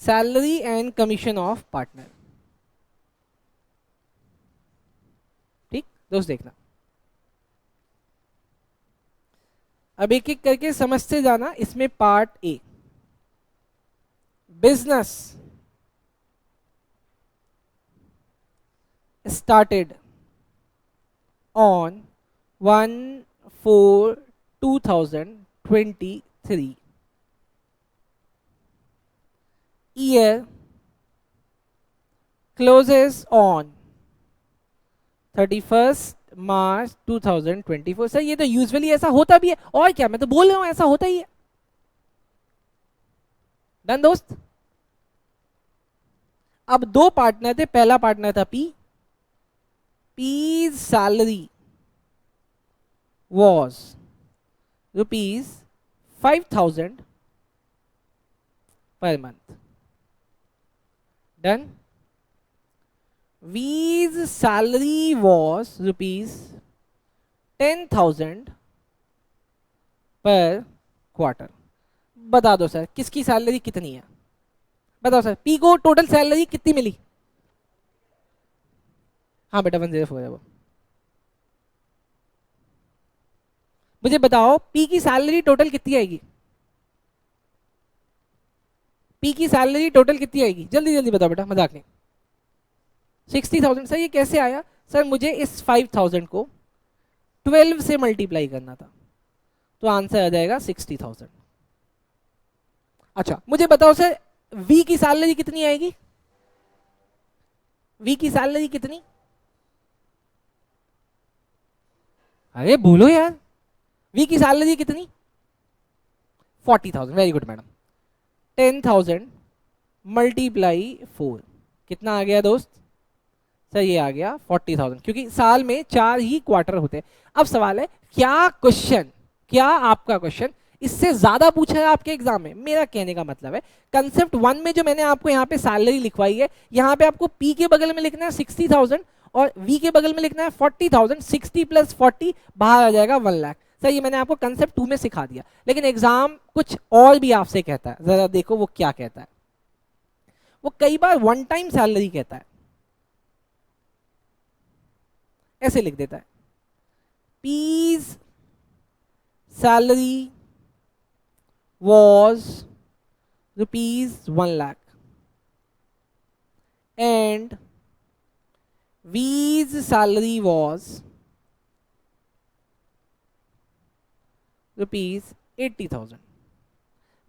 Speaker 1: Salary and commission of partner. ठीक दोस्त, देखना अब एक एक करके समझते जाना। इसमें part A, business started on 1/4/2023, year closes on 31st March 2024। Sir ये तो यूजुअली ऐसा होता भी है, और क्या, मैं तो बोल रहा हूं ऐसा होता ही है। डन दोस्त। अब दो पार्टनर थे, पहला पार्टनर था P. P's salary was ₹5,000 per month. Done. V's salary was ₹10,000 per quarter. बता दो सर किसकी सैलरी कितनी है, बताओ सर। पी को टोटल सैलरी कितनी मिली? हाँ बेटा 104 है वो। मुझे बताओ पी की सैलरी टोटल कितनी आएगी? पी की सैलरी टोटल कितनी आएगी? जल्दी जल्दी बताओ बेटा, मजाक नहीं। 60,000। सर ये कैसे आया? सर मुझे इस 5,000 को 12 से मल्टीप्लाई करना था, तो आंसर आ जाएगा 60,000। अच्छा मुझे बताओ सर वी की सैलरी कितनी आएगी? वी की सैलरी कितनी? अरे बोलो यार, वी की सैलरी कितनी? 40,000। Very good madam. 10,000 मल्टीप्लाई 4 कितना आ गया दोस्त? सर ये आ गया 40,000, क्योंकि साल में 4 ही क्वार्टर होते हैं। अब सवाल है क्या क्वेश्चन, क्या आपका क्वेश्चन इससे ज्यादा पूछा है आपके एग्जाम में? मेरा कहने का मतलब है कंसेप्ट 1 में जो मैंने आपको यहाँ पे सैलरी लिखवाई है, यहाँ पे आपको पी के बगल में लिखना है 60,000 और वी के बगल में लिखना है 40,000। 60 + 40 बाहर आ जाएगा 1 लाख। सर ये मैंने आपको कंसेप्ट 2 में सिखा दिया, लेकिन एग्जाम कुछ और भी आपसे कहता है, जरा देखो वो क्या कहता है। वो कई बार वन टाइम सैलरी कहता है, ऐसे लिख देता है Ps salary was ₹1 lakh and V's salary was ₹80,000।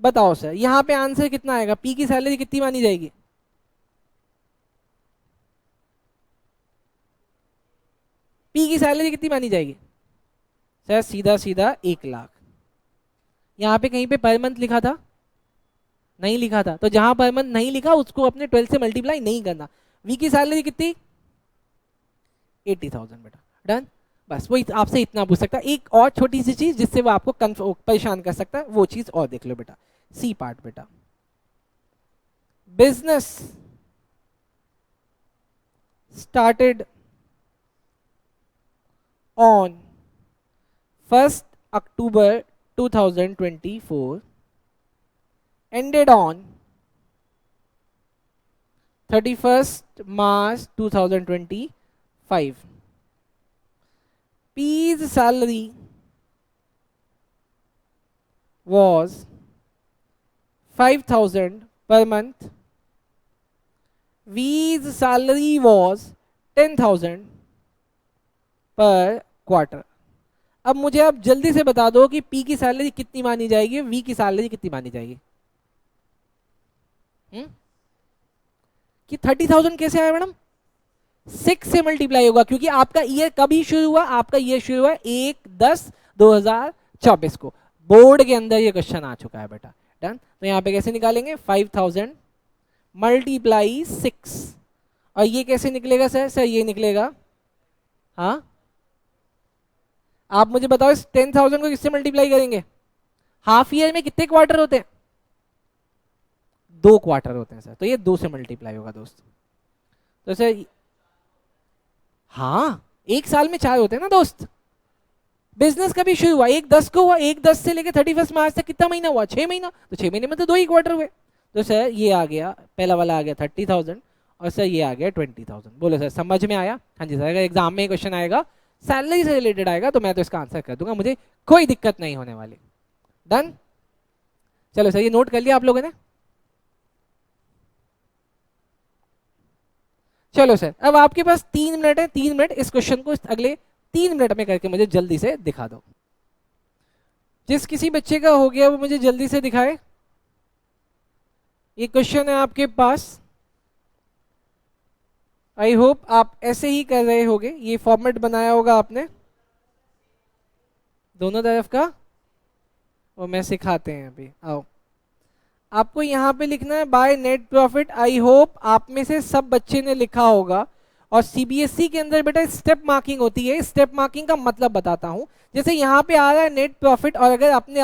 Speaker 1: बताओ सर यहां पे आंसर कितना आएगा? पी की सैलरी कितनी मानी जाएगी? पी की सैलरी कितनी मानी जाएगी? सर सीधा सीधा 1 लाख। यहाँ पे कहीं पे पर मंथ लिखा था? नहीं लिखा था, तो जहां पर मंथ नहीं लिखा उसको अपने 12 से मल्टीप्लाई नहीं करना। वी की सैलरी कितनी? 80,000 बेटा। डन। बस वो आपसे इतना पूछ सकता है। एक और छोटी सी चीज जिससे वो आपको परेशान कर सकता है, वो चीज और देख लो बेटा। सी पार्ट बेटा, business started on 1st October 2024 ended on 31st March 2025. P's salary was 5,000 per month. V's salary was 10,000 per quarter. अब मुझे आप जल्दी से बता दो कि पी की सैलरी कितनी मानी जाएगी, वी की सैलरी कितनी मानी जाएगी। कि 30,000 कैसे आया मैडम? 6 से मल्टीप्लाई होगा, क्योंकि आपका ईयर कभी शुरू हुआ, आपका ईयर शुरू हुआ 1/10/2024 को। बोर्ड के अंदर ये क्वेश्चन आ चुका है बेटा। डन। तो यहाँ पे कैसे निकालेंगे? 5000 मल्टीप्लाई 6, और ये कैसे निकलेगा सर? सर ये निकलेगा, हाँ आप मुझे बताओ इस 10,000 को किससे मल्टीप्लाई करेंगे? हाफ ईयर में कितने क्वार्टर होते हैं? 2 क्वार्टर होते हैं सर, तो ये 2 से मल्टीप्लाई होगा दोस्त। तो सर हाँ, एक साल में 4 होते हैं ना दोस्त। बिजनेस कभी शुरू हुआ? 1/10 को हुआ, 1/10 से लेकर 31 मार्च तक कितना महीना हुआ? 6 महीना। तो 6 महीने में तो 2 ही क्वार्टर हुए। तो सर ये आ गया, पहला वाला आ गया 30,000, और सर ये आ गया 20,000। बोलो सर समझ में आया? हाँ जी सर, अगर एग्जाम में क्वेश्चन आएगा सैलरी से रिलेटेड आएगा तो मैं तो इसका आंसर कर दूंगा, मुझे कोई दिक्कत नहीं होने वाली। डन। चलो सर ये नोट कर लिया आप लोगों ने? चलो सर, अब आपके पास 3 मिनट है, 3 मिनट इस क्वेश्चन को अगले 3 मिनट में करके मुझे जल्दी से दिखा दो। जिस किसी बच्चे का हो गया वो मुझे जल्दी से दिखाए। ये क्वेश्चन है आपके पास, आई होप आप ऐसे ही कर रहे होगे, ये फॉर्मेट बनाया होगा आपने दोनों तरफ का, और मैं सिखाते हैं अभी। आओ, आपको यहाँ पे लिखना है by net profit. I hope आप में से सब बच्चे ने लिखा होगा। और सीबीएसई के अंदर बेटा स्टेप मार्किंग होती है। स्टेप मार्किंग का मतलब बताता हूँ। जैसे यहाँ पे आ रहा है नेट प्रॉफिट, और अगर आपने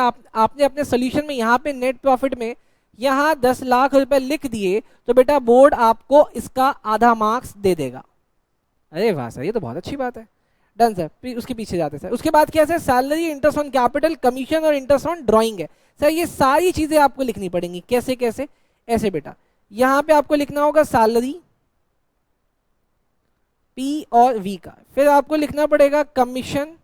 Speaker 1: अपने सोल्यूशन में यहाँ पे नेट प्रॉफिट में यहाँ 10 लाख रुपए लिख दिए तो बेटा बोर्ड आपको इसका आधा मार्क्स दे देगा। अरे वाह सर, ये तो बहुत अच्छी बात है। डन सर, फिर उसके पीछे जाते हैं सर। उसके बाद क्या sir? Salary, interest on capital, commission और इंटरेस्ट ऑन ड्राइंग है सर। ये सारी चीजें आपको लिखनी पड़ेंगी। कैसे कैसे? ऐसे बेटा, यहां पे आपको लिखना होगा सैलरी पी और वी का, फिर आपको लिखना पड़ेगा कमीशन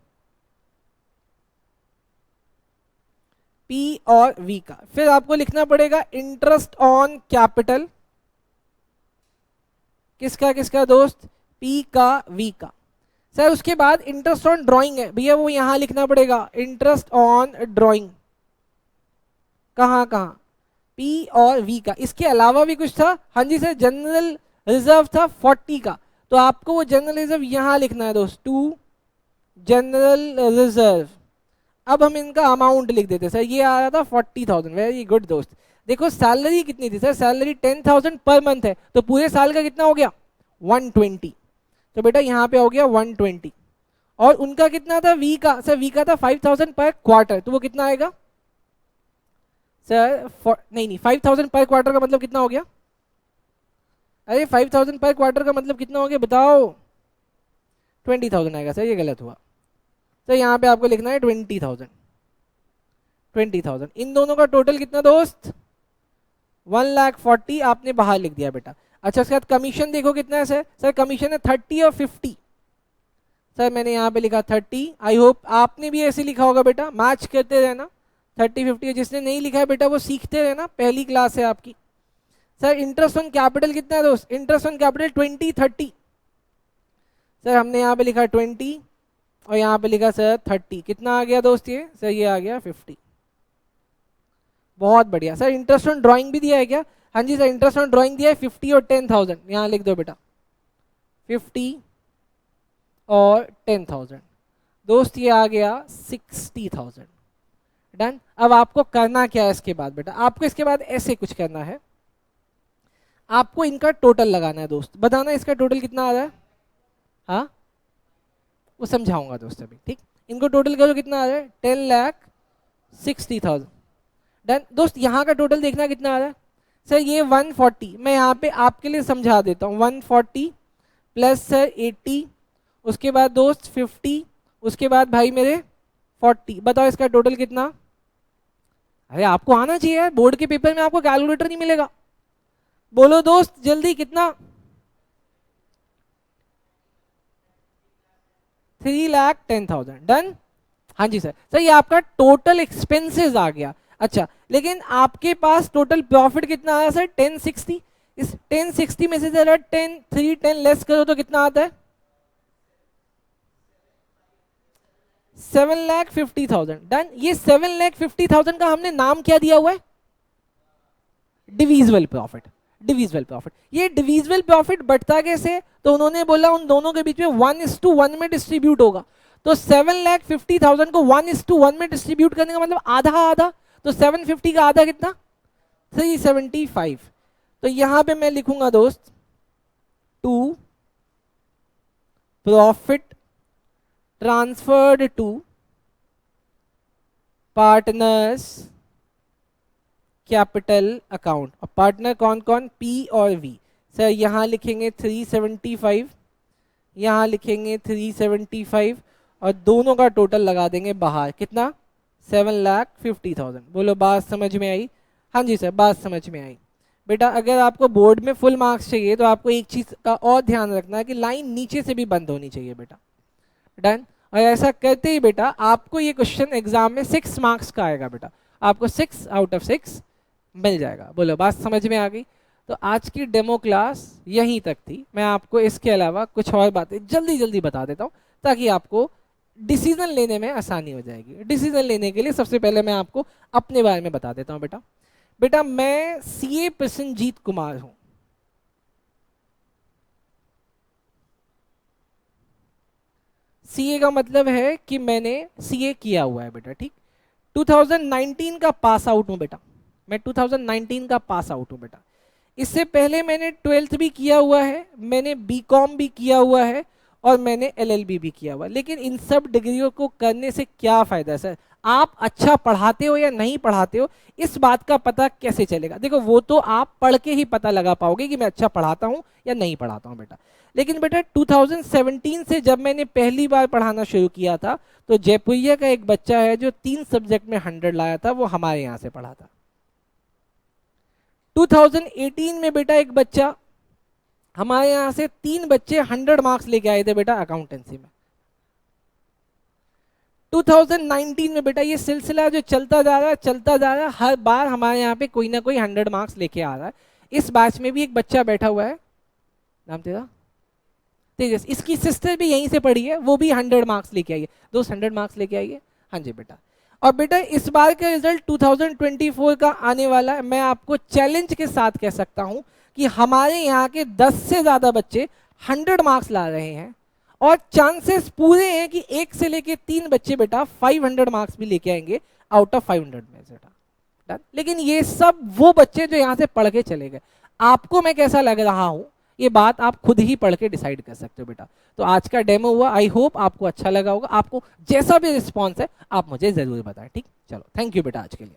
Speaker 1: पी और वी का, फिर आपको लिखना पड़ेगा इंटरेस्ट ऑन कैपिटल, किसका किसका दोस्त? पी का वी का। सर उसके बाद इंटरेस्ट ऑन ड्राइंग है भैया, वो यहां लिखना पड़ेगा इंटरेस्ट ऑन ड्राइंग। कहां कहां? पी और वी का। इसके अलावा भी कुछ था? हाँ जी सर, जनरल रिजर्व था 40 का, तो आपको वो जनरल रिजर्व यहां लिखना है दोस्त, टू जनरल रिजर्व। अब हम इनका अमाउंट लिख देते सर, ये आ रहा था 40,000। वेरी गुड दोस्त। देखो सैलरी कितनी थी सर? सैलरी 10,000 पर मंथ है, तो पूरे साल का कितना हो गया? 120। तो बेटा यहाँ पे हो गया 120। और उनका कितना था वी का? सर वी का था 5,000 पर क्वार्टर, तो वो कितना आएगा सर? नहीं 5,000 पर क्वार्टर का मतलब कितना हो गया? अरे 5,000 पर क्वार्टर का मतलब कितना हो गया बताओ? 20,000 आएगा सर, ये गलत हुआ। तो यहाँ पे आपको लिखना है 20,000। 20,000 इन दोनों का टोटल कितना दोस्त? 1,40,000 आपने बाहर लिख दिया बेटा। अच्छा, उसके बाद कमीशन देखो कितना है सर? सर कमीशन है 30 और 50। सर मैंने यहाँ पे लिखा 30। आई होप आपने भी ऐसे लिखा होगा बेटा, मैच करते रहना 30-50। जिसने नहीं लिखा है बेटा वो सीखते रहना, पहली क्लास है आपकी। सर इंटरेस्ट ऑन कैपिटल कितना है दोस्त? Interest on capital 20-30। सर हमने यहाँ पे लिखा 20 और यहाँ पे लिखा सर 30। कितना आ गया दोस्त ये? सर ये आ गया 50। बहुत बढ़िया। सर इंटरेस्ट ऑन ड्राइंग भी दिया है क्या? हाँ जी सर, इंटरेस्ट ऑन ड्राइंग दिया है 50 और 10,000। यहाँ लिख दो बेटा 50 और 10,000। दोस्त ये आ गया 60,000। डन। अब आपको करना क्या है इसके बाद बेटा? आपको इसके बाद ऐसे कुछ करना है, आपको इनका टोटल लगाना है दोस्त। बताना इसका टोटल कितना आ रहा है? हाँ वो समझाऊंगा दोस्त अभी, ठीक। इनको टोटल करो, कितना आ रहा है? 10,60,000। डन। दोस्त यहाँ का टोटल देखना कितना आ रहा है? सर ये 140, मैं यहाँ पे आपके लिए समझा देता हूँ। 140 प्लस सर 80, उसके बाद दोस्त 50, उसके बाद भाई मेरे 40। बताओ इसका टोटल कितना? अरे आपको आना चाहिए यार, बोर्ड के पेपर में आपको कैलकुलेटर नहीं मिलेगा। बोलो दोस्त जल्दी, कितना? 3,10,000। डन। हाँ जी सर। सर ये आपका टोटल एक्सपेंसेस आ गया। अच्छा, लेकिन आपके पास टोटल प्रॉफिट कितना आया सर? 1060। इस 1060 में से जरा 10 लेस करो तो कितना आता है? 7,50,000 डन। ये 7,50,000 का हमने नाम क्या दिया हुआ है? Divisible profit. डिविजिबल प्रॉफिट, ये डिविजिबल प्रॉफिट बढ़ता कैसे? तो उन्होंने बोला उन दोनों के बीच में 1:1 में डिस्ट्रीब्यूट होगा। तो 7,50,000 को 1:1 में डिस्ट्रीब्यूट करने का मतलब आधा आधा। तो 750 का आधा कितना? 375। तो यहां पे मैं लिखूंगा दोस्त, two profit transferred to partners capital account. और पार्टनर कौन कौन? पी और वी। सर यहां लिखेंगे 375, यहां लिखेंगे 375 और दोनों का टोटल लगा देंगे बाहर, कितना? 7,50,000। बोलो बात समझ में आई? हाँ जी सर, बात समझ में आई। बेटा अगर आपको बोर्ड में फुल मार्क्स चाहिए तो आपको एक चीज का और ध्यान रखना है कि लाइन नीचे से भी बंद होनी चाहिए बेटा। डन। और ऐसा करते ही बेटा आपको ये क्वेश्चन एग्जाम में 6 मार्क्स का आएगा बेटा, आपको 6 आउट ऑफ 6 मिल जाएगा। बोलो बात समझ में आ गई? तो आज की डेमो क्लास यहीं तक थी। मैं आपको इसके अलावा कुछ और बातें जल्दी जल्दी बता देता हूँ ताकि आपको डिसीजन लेने में आसानी हो जाएगी। डिसीजन लेने के लिए सबसे पहले मैं आपको अपने बारे में बता देता हूँ बेटा। बेटा मैं सीए प्रसन्नजीत कुमार हूं। सीए का मतलब है कि मैंने सीए किया हुआ है बेटा, ठीक। 2019 का पास आउट हूं बेटा, मैं 2019 का पास आउट हूं बेटा। इससे पहले मैंने 12th भी किया हुआ है, मैंने बीकॉम भी किया हुआ है और मैंने एलएलबी भी किया हुआ है। लेकिन इन सब डिग्रियों को करने से क्या फायदा है सर? आप अच्छा पढ़ाते हो या नहीं पढ़ाते हो, इस बात का पता कैसे चलेगा? देखो वो तो आप पढ़ के ही पता लगा पाओगे कि मैं अच्छा पढ़ाता हूं या नहीं पढ़ाता हूं बेटा। लेकिन बेटा 2017 से जब मैंने पहली बार पढ़ाना शुरू किया था तो जयपुरिया का एक बच्चा है जो 3 सब्जेक्ट में 100 लाया था, वो हमारे यहाँ से पढ़ा था। 2018 में बेटा एक बच्चा हमारे यहाँ से 3 बच्चे 100 मार्क्स लेके आए थे बेटा अकाउंटेंसी में। 2019 में बेटा ये सिलसिला जो चलता जा रहा है चलता जा रहा है, हर बार हमारे यहाँ पे कोई ना कोई 100 मार्क्स लेके आ रहा है। इस बैच में भी एक बच्चा बैठा हुआ है, नाम तेरा तेजस, इसकी सिस्टर भी यहीं से पढ़ी है, वो भी 100 मार्क्स लेके आई है। दोस्त 100 मार्क्स लेके आई है? हाँ जी बेटा। और बेटा इस बार का रिजल्ट 2024 का आने वाला है। मैं आपको चैलेंज के साथ कह सकता हूं कि हमारे यहाँ के 10 से ज्यादा बच्चे 100 मार्क्स ला रहे हैं और चांसेस पूरे हैं कि 1 से लेके 3 बच्चे बेटा 500 मार्क्स भी लेके आएंगे आउट ऑफ 500 में बेटा। लेकिन ये सब वो बच्चे जो यहाँ से पढ़ के चले गए। आपको मैं कैसा लग रहा हूं ये बात आप खुद ही पढ़ के डिसाइड कर सकते हो बेटा। तो आज का डेमो हुआ, आई होप आपको अच्छा लगा होगा। आपको जैसा भी रिस्पॉन्स है आप मुझे जरूर बताएं, ठीक। चलो थैंक यू बेटा आज के लिए।